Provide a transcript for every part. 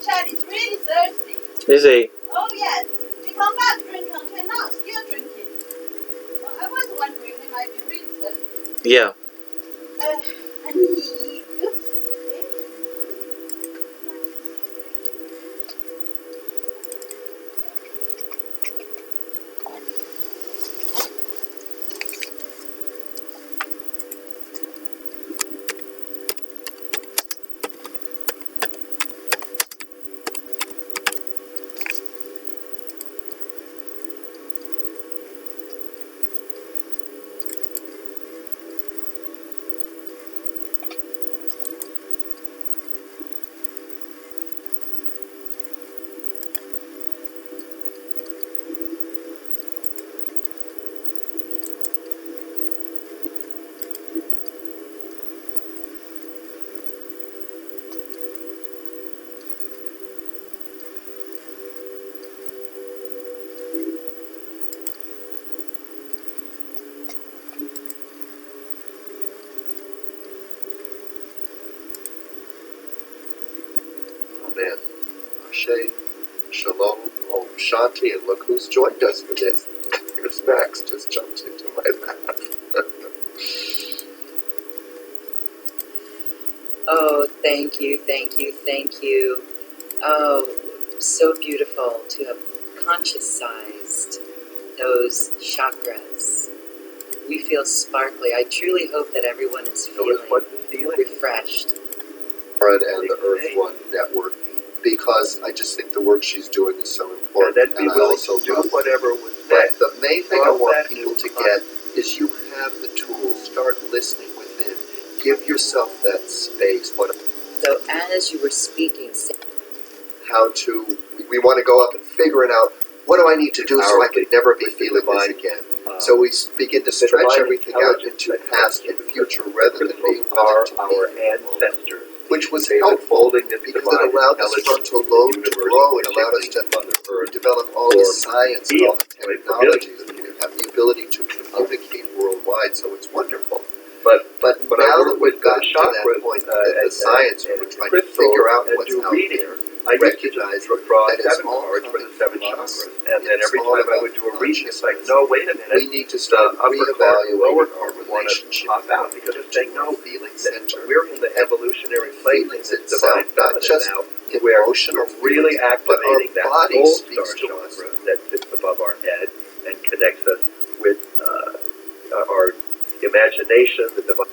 Chad is really thirsty. Is he? Oh yes. He come back drink until now, still drinking. Well, I was wondering he might be really thirsty. Yeah. And he looks. Amen. Ashe, Shalom, Om Shanti, and look who's joined us for this. Here's Max, just jumped into my lap. Oh, thank you, thank you, thank you. Oh, so beautiful to have conscious-sized those chakras. We feel sparkly. I truly hope that everyone is feeling refreshed. And the Earth One Network, because I just think the work she's doing is so important. And then be willing also to do whatever was But next. the main thing I want that people new to get is you have the tools. Start listening within. Give yourself that space. So as you were speaking, How to, we want to go up and figuring out, what do I need to do so I can never be feeling this again? So we begin to stretch everything out into past and future rather than being our willing to be, ancestors. which was helpful because it allowed this frontal lobe to grow and allowed us to develop all the science and all the technologies. We have the ability to communicate worldwide, so it's wonderful. But now that we've gotten to that point in the science, where we're trying to figure out what's out there, I recognize used to draw that it's 7 all cards for the coming 7 from us. chakras, and then It's every all time I about would do a reading, it's like, consciousness. no, wait a minute. We need to start upper card, lower reevaluating our card, we want to relationship pop out because it's saying, no, feeling that center. we're in the evolutionary place Feelings of this itself, divine not feminine just now, where emotional we're really feelings, but our activating that body gold speaks star to us. chakra that sits above our head and connects us with our imagination, the divine.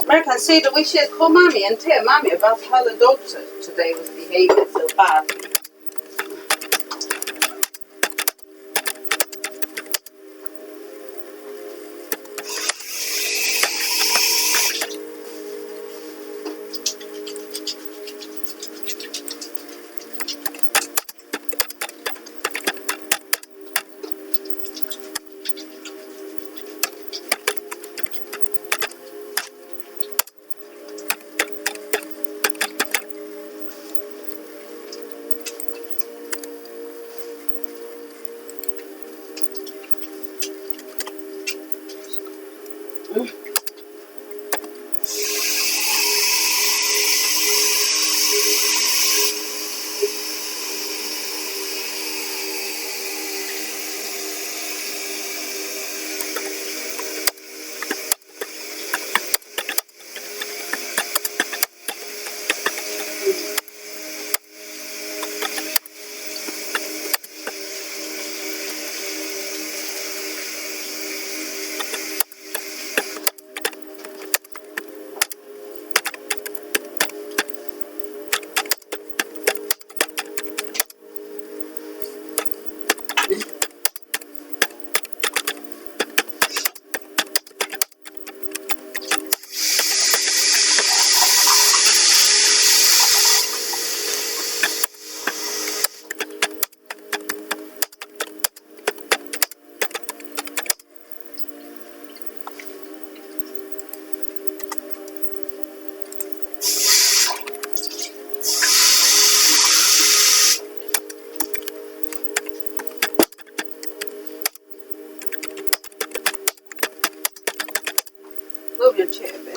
American said that we should call Mommy and tell Mommy about how the dog today was behaving so bad.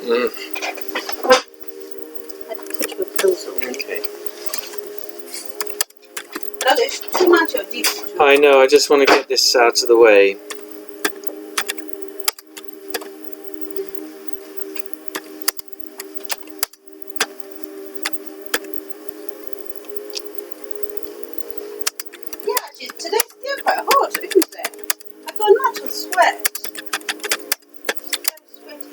I put your clothes on. Okay. That is too much of deep. I know, I just want to get this out of the way. Yeah, today's still quite hot, isn't it? I got natural sweat. I'm sweaty.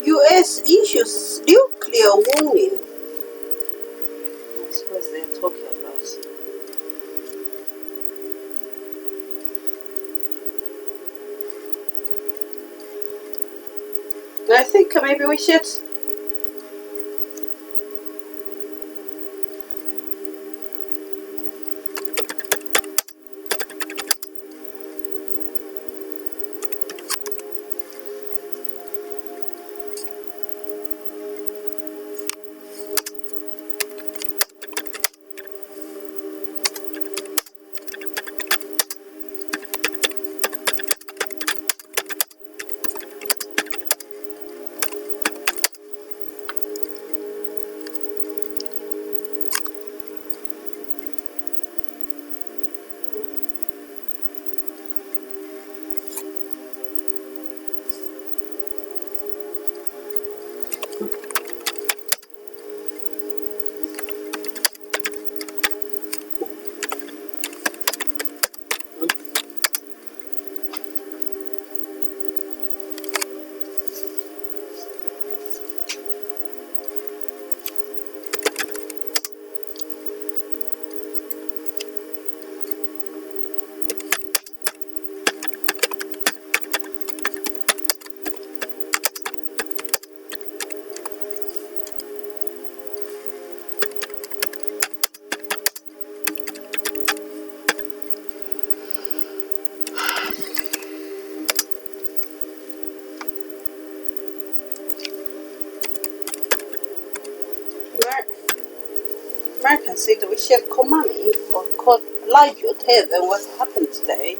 US issues nuclear warning. I suppose they're talking about. I think maybe we should. American said that we should call mommy or call Elijah to tell them what happened today.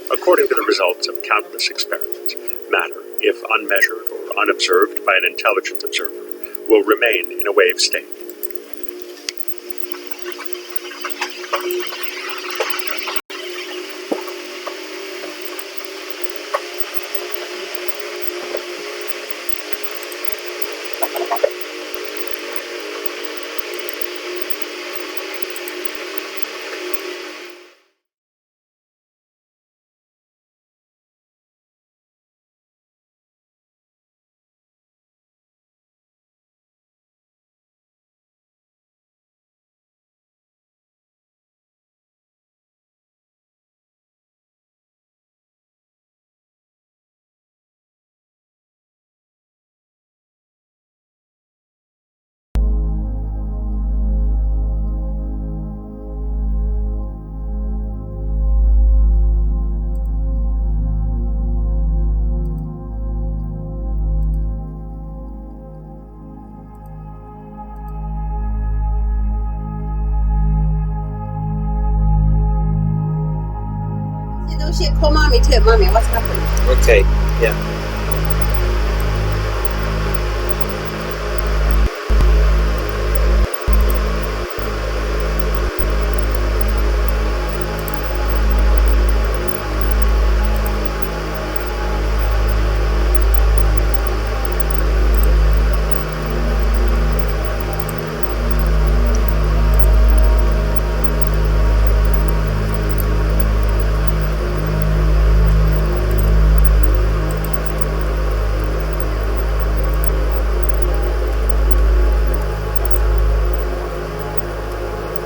According to the results of countless experiments, matter, if unmeasured or unobserved by an intelligent observer, will remain in a wave state. Shit, call mommy too. Mommy, what's happened? Okay, yeah.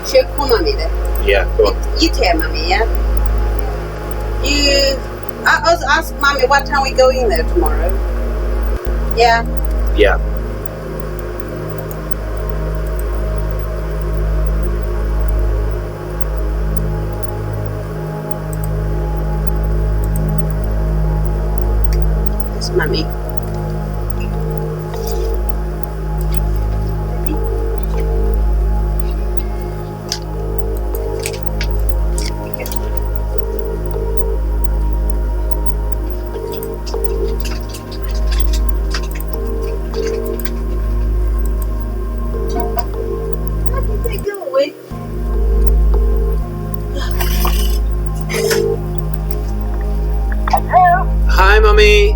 She'll call mommy then. Yeah, go on. You tell mommy, yeah? I also ask mommy what time we going there tomorrow. Yeah. Yeah. Yes, mommy. Hi, Mummy.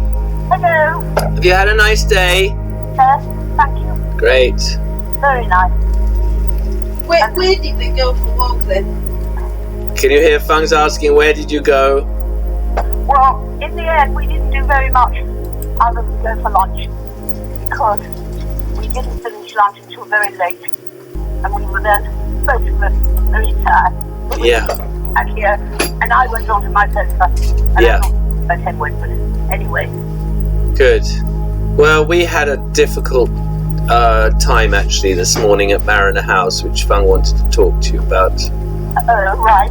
Hello. Have you had a nice day? Yes, thank you. Great. Very nice. Where did they go for walk then? Can you hear Fung's asking, where did you go? Well, in the end, we didn't do very much other than go for lunch because we didn't finish lunch until very late, and we were then both of us very tired. Yeah. And here, and I went on to my sofa, and Yeah. I him went with it. Anyway, Good. Well, we had a difficult time actually this morning at Mariner House, which Fung wanted to talk to you about. right.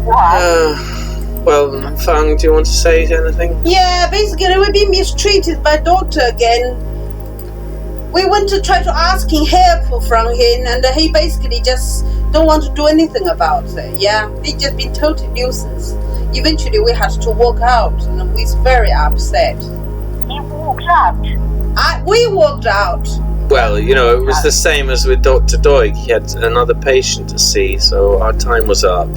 Why? Well, Fung, do you want to say anything? Yeah, basically we've been mistreated by doctor again. We went to try to ask him help from him, and he basically just don't want to do anything about it. Yeah, he just been total nuisance. Eventually we had to walk out, and we was very upset. He walked out. We walked out. Well, you know, it was the same as with Dr. Doig. He had another patient to see, so our time was up.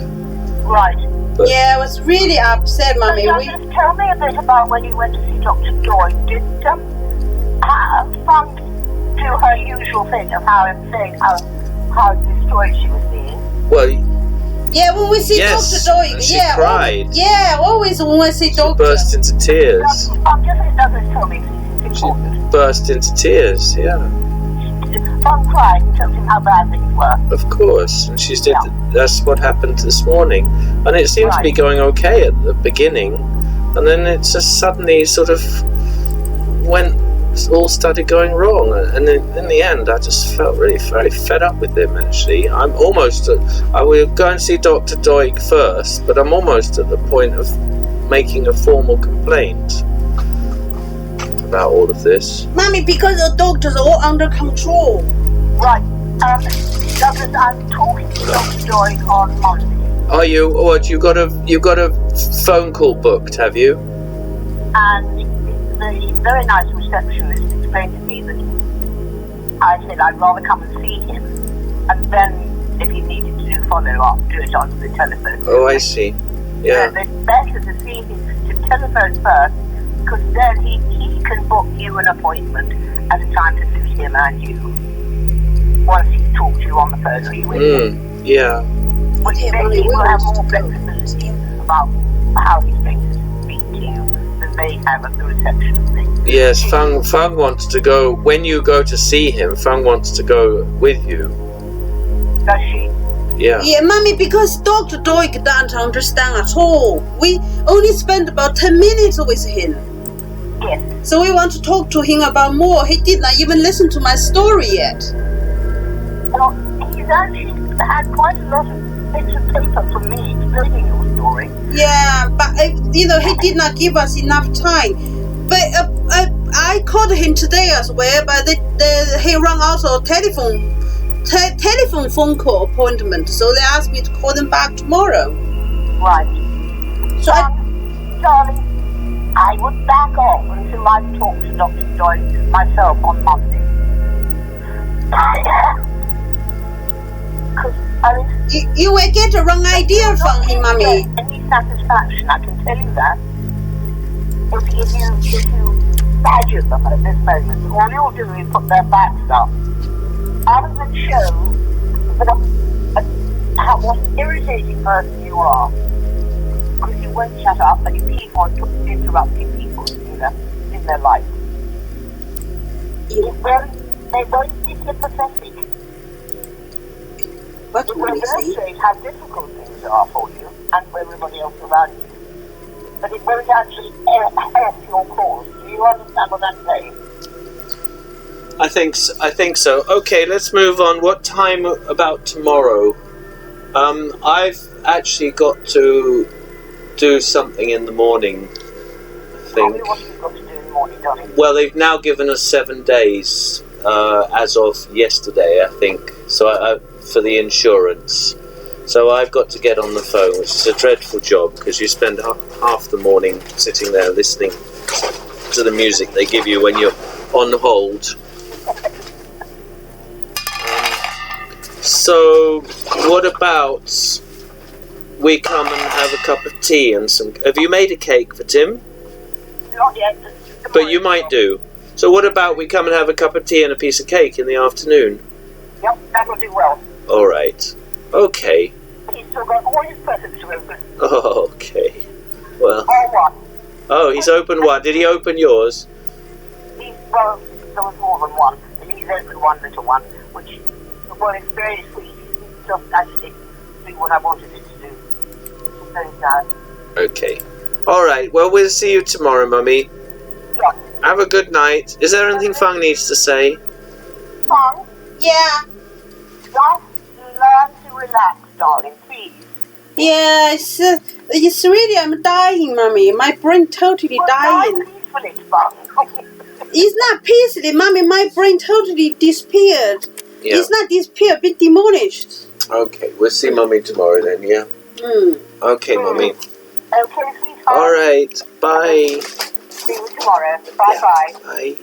Right. But Yeah, I was really upset, Mummy. So just tell me a bit about when you went to see Dr. Doig. Did Fung do her usual thing of how destroyed she was being? well, Yeah, when we see Yes, Dr. Doig, she yeah, cried. always when we see she doctor. burst into tears. Just tell me, it's She important. burst into tears, yeah, Fung cried and told him how bad things were. of course. And she did. That's what happened this morning. And it seemed to be Right. going okay at the beginning, and then it just suddenly sort of all started going wrong. And in the end, I just felt really very fed up with him. Actually, I'm almost. I will go and see Dr. Doig first, but I'm almost at the point of making a formal complaint about all of this. Mommy, because the doctors are all under control. Right. Douglas, I'm talking to Dr. Doig on Monday. Are you? What you got a phone call booked? Have you? And the very nice receptionist explained to me that I said I'd rather come and see him, and then if he needed to do follow-up, do it on the telephone. Oh, I see. Yeah. It's better to see him, to telephone first, because then he can book you an appointment at a time to suit him and you, once he's talked to you on the phone. Are you with me? Yeah. Which Yeah, then well, he it will will have just more go. flexibility about how he's going to speak to you than they have at the reception thing. Yes, Fung wants to go. When you go to see him, Fung wants to go with you. Does she? Yeah. Yeah, Mommy, because Dr. Doig doesn't understand at all. We only spent about 10 minutes with him. Yes. So we want to talk to him about more. He did not even listen to my story yet. Well, he's actually had quite a lot of bits of paper from me explaining your story. Yeah, but he did not give us enough time. But I called him today as well, but he ran out of telephone phone call appointment, so they asked me to call them back tomorrow. Right. So Darling, I would back off until I've talked to Dr. Doig myself on Monday. Because, you will get the wrong idea from him, Mommy. Any satisfaction, I can tell you that. If you badger them at this moment, all you'll do is put their backs up. Other than show what an irritating person you are, because you won't shut up and you keep on interrupting people in their life. They won't be sympathetic. What It will will we say? illustrate how difficult things are for you and for everybody else around you. But it won't actually help your cause. Do you understand what I'm saying? I think so. Okay, let's move on. What time about tomorrow? I've actually got to do something in the morning, I Tell me think. what you've got to do in the morning, darling. Well, they've now given us 7 days as of yesterday, I think, so for the insurance. So I've got to get on the phone, which is a dreadful job because you spend half the morning sitting there listening to the music they give you when you're on hold. So what about we come and have a cup of tea and some... Have you made a cake for Tim? Not yet. But you might do. So what about we come and have a cup of tea and a piece of cake in the afternoon? Yep, that will do well. All right. Okay. He's still got all his presents to open. Oh, okay. Well, Oh, Oh, he's opened one. Did he open yours? Well, there was more than one, and he's opened one little one, which, well, it's very sweet. It just actually do what I wanted it to do. It's very sad. Okay. All right. Well, we'll see you tomorrow, Mummy. Yeah. Have a good night. Is there anything Fung needs to say? Fun. Yeah. Just learn to relax, darling, please. Yeah, it's really, I'm dying, Mommy. My brain totally dying. Die peacefully, Fun. It's not peacefully, Mommy. My brain totally disappeared. Yeah. It's not disappeared, been demolished. Okay. We'll see Mummy tomorrow then, yeah? Okay, Mummy. Okay, sweetheart. All right. Bye. See you tomorrow. Bye-bye. Bye.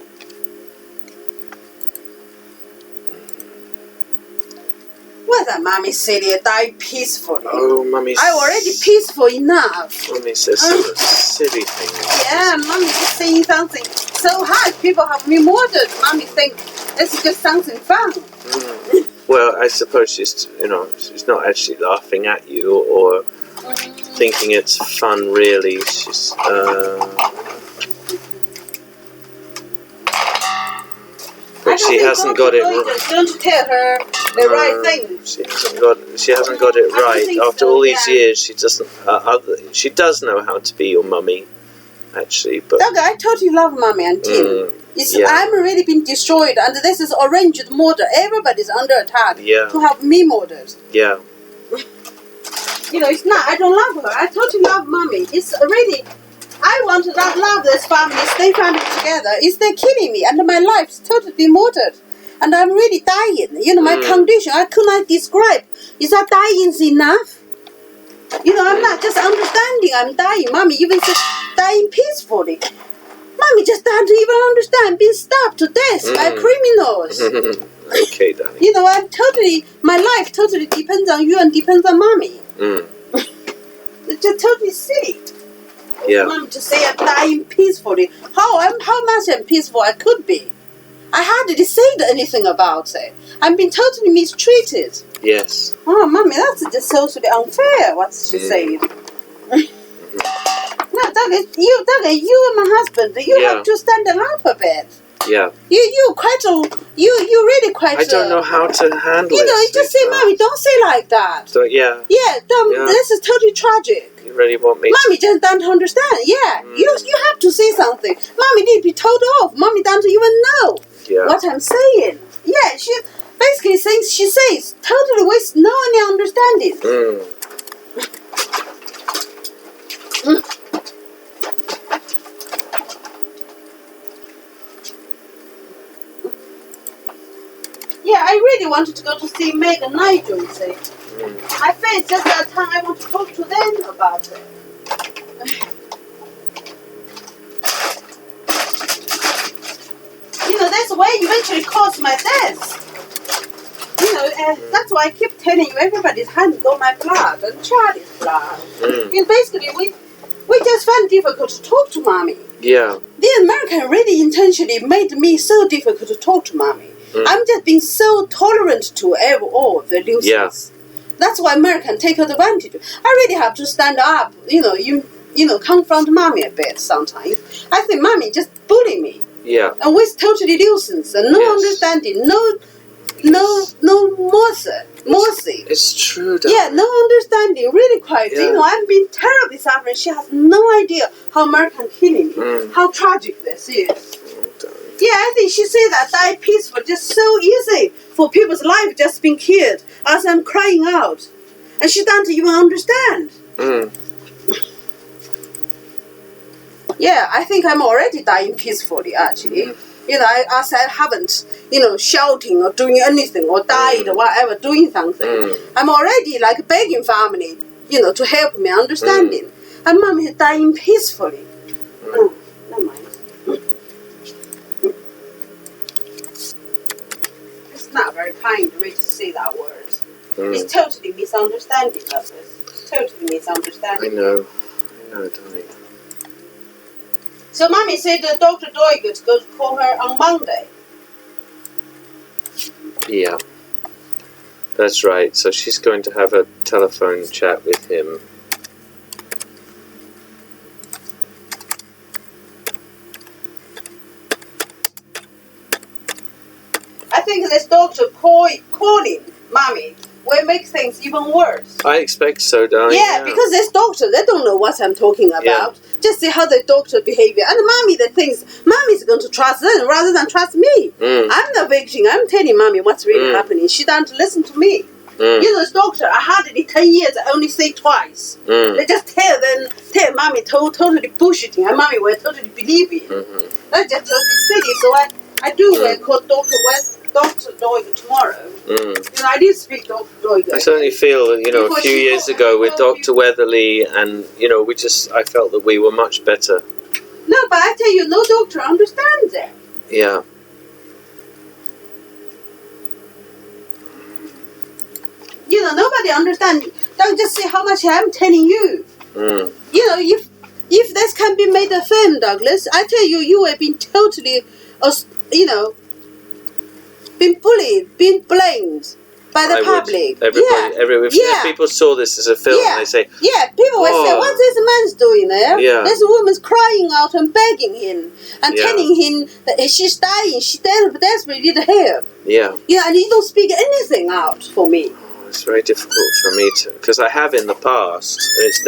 What's that, Mommy silly? Die peacefully. Oh, Mummy. I'm already peaceful enough. Mummy says some silly things. Yeah, Mommy just saying something so hard. People have me murdered. Mommy think it's just something fun. Well, I suppose she's not actually laughing at you or thinking it's fun, really. She's, but she hasn't got it right. Don't tell her the right thing. She hasn't got it right. After all these years, she doesn't. She does know how to be your mummy, actually. But Doug, I totally love Mommy and Tim. I'm really been destroyed, and this is arranged murder. Everybody's under attack to have me murdered. Yeah. It's not. I don't love her. I totally love Mommy. It's really. I want to love this family, stay family together. They're killing me, and my life's totally murdered, and I'm really dying. My condition I could not describe. Is that dying enough? I'm not just understanding. I'm dying. Mommy even says dying peacefully. Mommy just doesn't even understand being stabbed to death by criminals. Okay, darling. I'm totally. My life totally depends on you and depends on Mommy. It's just totally silly. Yeah. Mom to say I'm dying peacefully. How much I'm peaceful I could be. I hardly said anything about it. I'm being totally mistreated. Yes. Oh, Mommy, that's just socially unfair. What she said. No, Doug, you and my husband, you have to stand up a bit. Yeah. You really quite. I don't know how to handle it. You just say, Mommy, don't say like that. So yeah. Yeah, this is totally tragic. You really want me? Mommy just don't understand. Yeah, you have to say something. Mommy need to be told off. Mommy don't even know what I'm saying. Yeah, she basically things she says totally with no any understanding. Yeah, I really wanted to go to see Meg and Nigel, you see. I felt just that time I want to talk to them about it. That's why eventually caused my death. That's why I keep telling you everybody's hand got my blood and Charlie's blood. Basically, we just found it difficult to talk to Mommy. Yeah. The American really intentionally made me so difficult to talk to Mommy. I'm just being so tolerant to all the nuisance. Yeah. That's why American take advantage. I really have to stand up, confront Mommy a bit sometimes. I think Mommy just bully me. Yeah. And with totally nuisance and no understanding, no mercy. It's true, darling. Yeah, no understanding, really quite. I'm being terribly suffering. She has no idea how American killing me, how tragic this is. Yeah, I think she said that die peaceful, just so easy for people's life just being killed as I'm crying out. And she doesn't even understand. Yeah, I think I'm already dying peacefully, actually. I haven't, shouting or doing anything or died or whatever, doing something. I'm already like begging family, to help me understanding. And Mom is dying peacefully. Oh, never mind. It's not very kind really to say that word. It's totally misunderstanding of this. It's totally misunderstanding. I know, darling. So Mommy said Dr. Doig is going to call her on Monday. Yeah. That's right. So she's going to have a telephone chat with him. think this doctor calling mommy will make things even worse. I expect so, darling. Yeah, because this doctor, they don't know what I'm talking about. Yeah. Just see how the doctor behavior. And mommy, the things, mommy's going to trust them rather than trust me. I'm the victim. I'm telling mommy what's really happening. She doesn't listen to me. You know, this doctor, I hardly 10 years, I only say twice. They just tell mommy totally bullshitting, and mommy will totally believe it. That's just totally silly. So I do call Dr. Doig tomorrow. You know, I did speak to Dr. Doig. I certainly feel that, you know, Before a few she years got- ago with Dr. Weatherly, and, you know, I felt that we were much better. No, but I tell you, no doctor understands that. Yeah. You know, nobody understands. Don't just see how much I'm telling you. You know, if this can be made a film, Douglas, I tell you, you have been totally, you know, been bullied, been blamed by the public. If people saw this as a film, they say, people will say, what's this man's doing there? Yeah. This woman's crying out and begging him and telling him that she's dying, she desperately need help. Yeah. Yeah, and you don't speak anything out for me. It's very difficult for me to, because I have in the past, and it's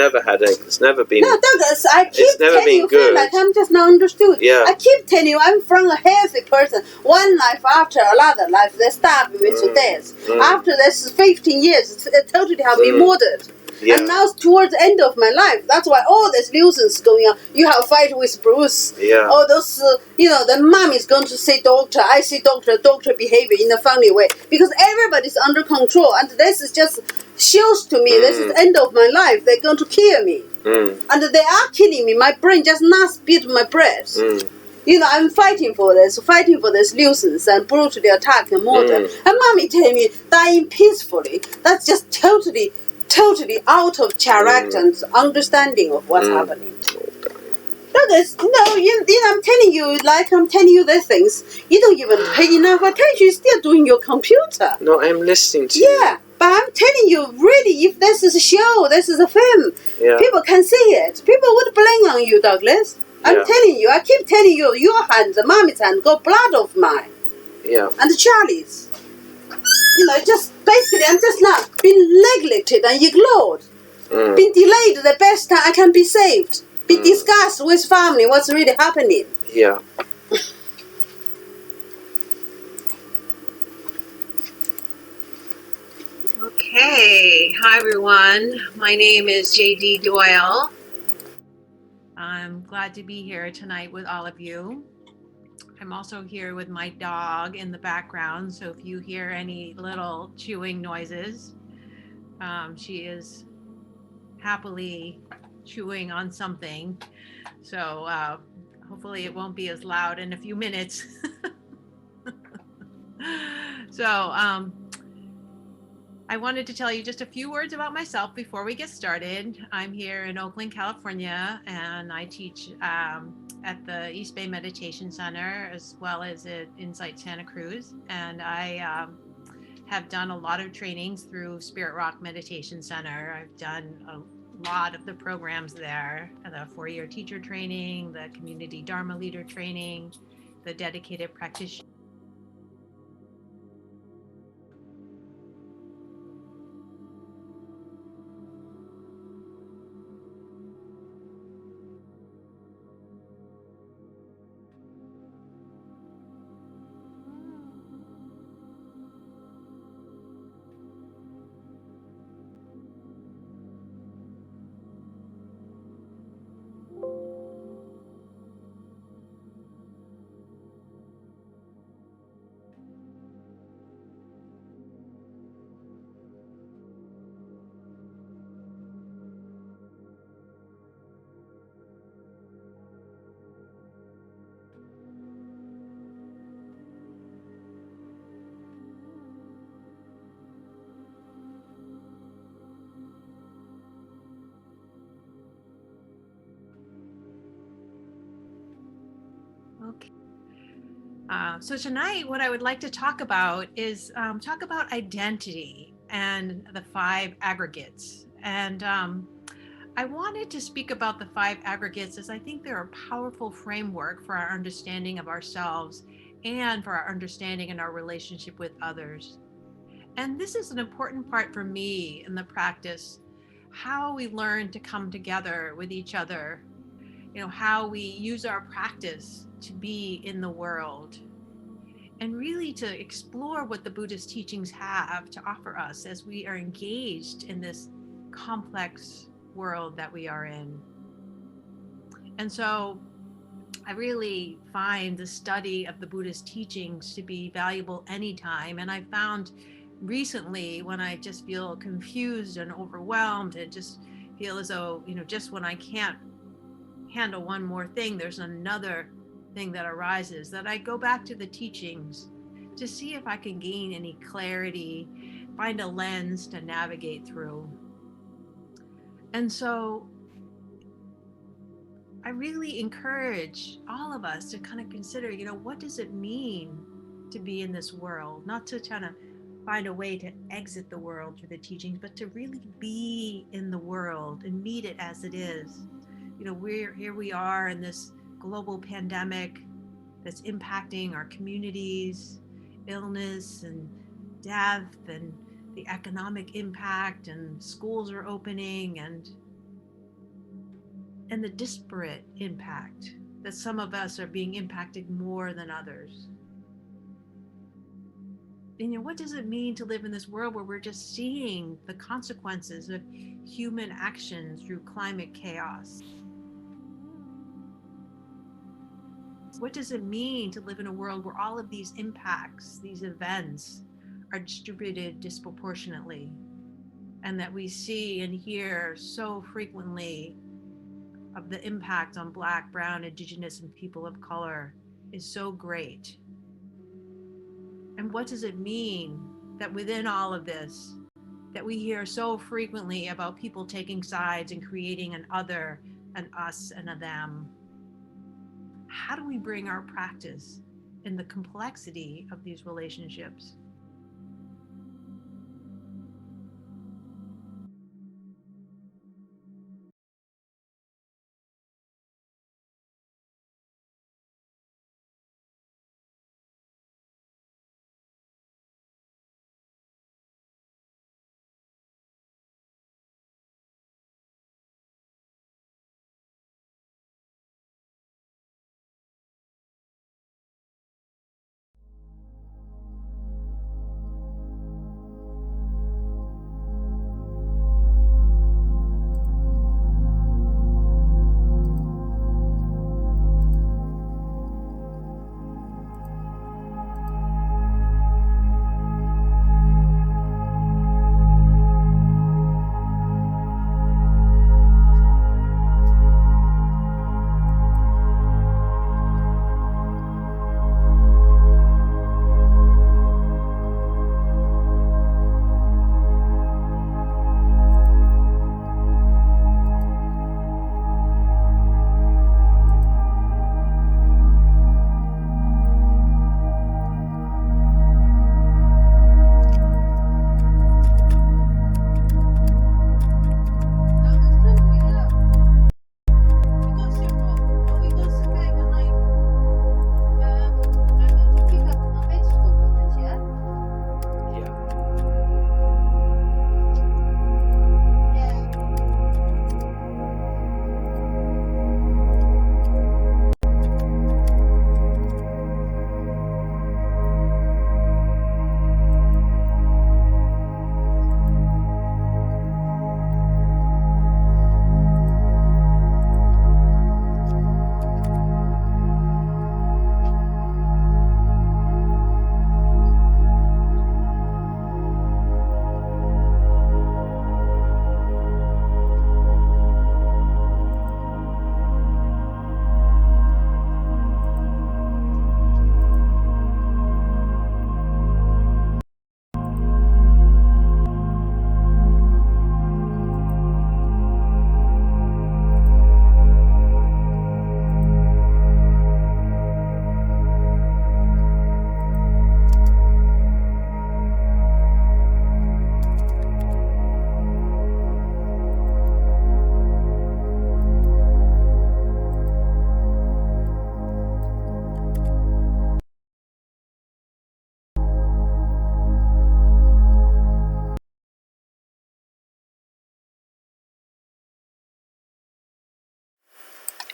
never been. No, Douglas, I keep it's never telling been you, good. feel like I'm just not understood. Yeah. I keep telling you, I'm from a healthy person. One life after another life, they stab me to death. After this 15 years, it's totally have been murdered. Yeah. And now towards the end of my life, that's why all this nuisance going on. You have a fight with Bruce. Yeah. All those, you know, the mom is going to say doctor. I see doctor behavior in a funny way. Because everybody's under control. And this is just shows to me, this is the end of my life. They're going to kill me. And they are killing me. My brain just not beat my breath. You know, I'm fighting for this nuisance and brutally attack and murder. And mommy telling me dying peacefully. That's just totally out of character and understanding of what's happening. Douglas, no, you know, I'm telling you these things. You don't even pay enough attention. You're still doing your computer. No, I'm listening to you. Yeah, but I'm telling you, really, if this is a show, this is a film, people can see it. People would blame on you, Douglas. I'm telling you, I keep telling you, your hand, the mommy's hand, got blood of mine. Yeah. And Charlie's. You know, just basically, I'm just not been neglected and ignored. Been delayed the best time I can be saved. Be discussed with family what's really happening. Yeah. Okay, hi everyone. My name is J.D. Doyle. I'm glad to be here tonight with all of you. I'm also here with my dog in the background, so if you hear any little chewing noises, she is happily chewing on something. So hopefully it won't be as loud in a few minutes. So I wanted to tell you just a few words about myself before we get started. I'm here in Oakland, California, and I teach at the East Bay Meditation Center as well as at Insight Santa Cruz. And I have done a lot of trainings through Spirit Rock Meditation Center. I've done a lot of the programs there, the 4-year teacher training, the community Dharma leader training, the dedicated practitioner. Okay. So tonight, what I would like to talk about is talk about identity and the 5 aggregates. And I wanted to speak about the 5 aggregates as I think they're a powerful framework for our understanding of ourselves and for our understanding and our relationship with others. And this is an important part for me in the practice, how we learn to come together with each other, how we use our practice to be in the world, and really to explore what the Buddhist teachings have to offer us as we are engaged in this complex world that we are in. And so I really find the study of the Buddhist teachings to be valuable anytime. And I found recently, when I just feel confused and overwhelmed and just feel as though, just when I can't handle one more thing, there's another thing that arises, that I go back to the teachings to see if I can gain any clarity, find a lens to navigate through. And so I really encourage all of us to kind of consider, what does it mean to be in this world? Not to try to find a way to exit the world through the teachings, but to really be in the world and meet it as it is. We are in this global pandemic that's impacting our communities, illness and death, and the economic impact, and schools are opening, and the disparate impact that some of us are being impacted more than others. And what does it mean to live in this world where we're just seeing the consequences of human actions through climate chaos? What does it mean to live in a world where all of these impacts, these events, are distributed disproportionately, and that we see and hear so frequently of the impact on Black, Brown, Indigenous, and people of color is so great? And what does it mean that within all of this, that we hear so frequently about people taking sides and creating an other, an us, and a them? How do we bring our practice in the complexity of these relationships?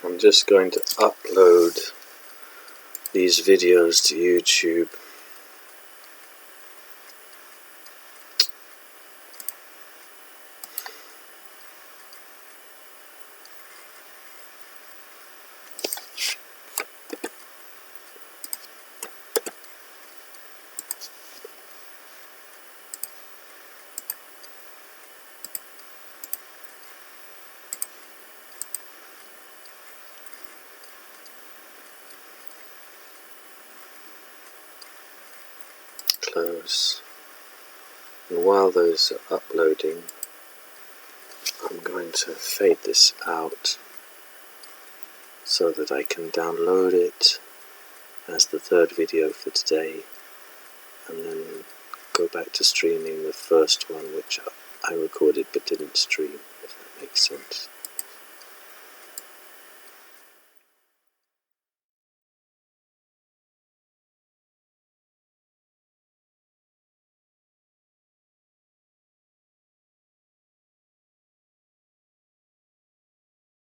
I'm just going to upload these videos to YouTube. Close. And while those are uploading, I'm going to fade this out so that I can download it as the third video for today, and then go back to streaming the first one which I recorded but didn't stream, if that makes sense.